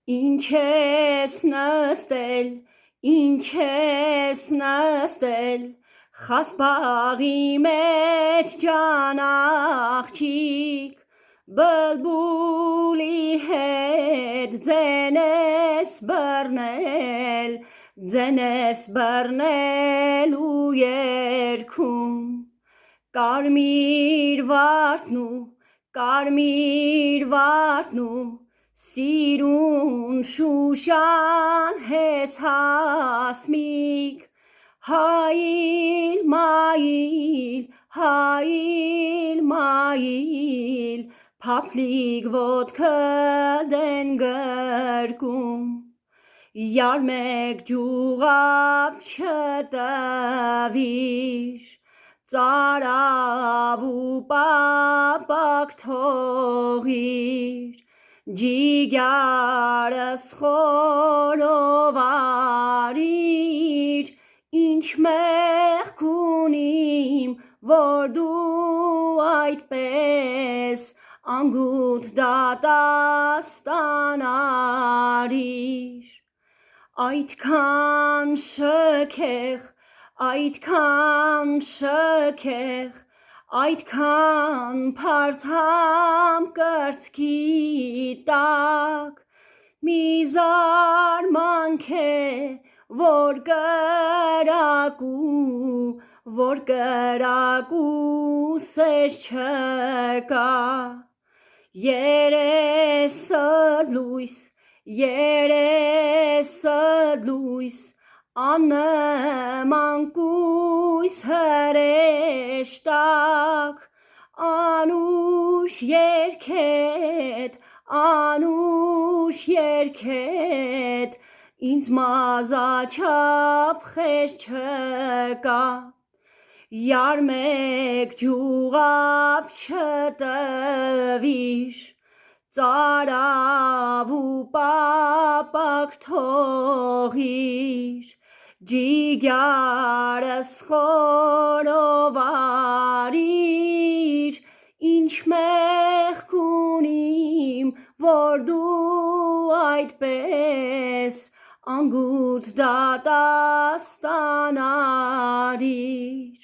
Ինչ ես նստել, ինչ ես նստել, խասպաղի մեջ ջան աղջիկ, բլբուլի հետ ձեն ես բռնել ու երգում, կարմիր վարդն ու սիրուն շուշան հես հասմիկ, հայիլ մայիլ, փափլիկ ոտքը դեն գրկում, յարմեկ ջուղապ չտվիր, ծարավ ու պապակ թողիր, ջիգարս խորովարիր, ինչ մեղք ունիմ, որ դու այդպես անգութ դատաստանարիր, այդքան շքեղ, այդքան փարթամ կրծքի տակ, մի զարմանք է, որ կրակու սեր չկա, երեսդ լույս, աննման կույս հրեշտակ, անուշ երգետ, ինձ մազաչափ խեր չկա, յարմեկ ջուղապ չտվիր, ծարավ ու պապակ թողիր, ջիգարս խորովարիր, ինչ մեղք ունիմ, որ դու այդպես անգութ դատաստանարիր,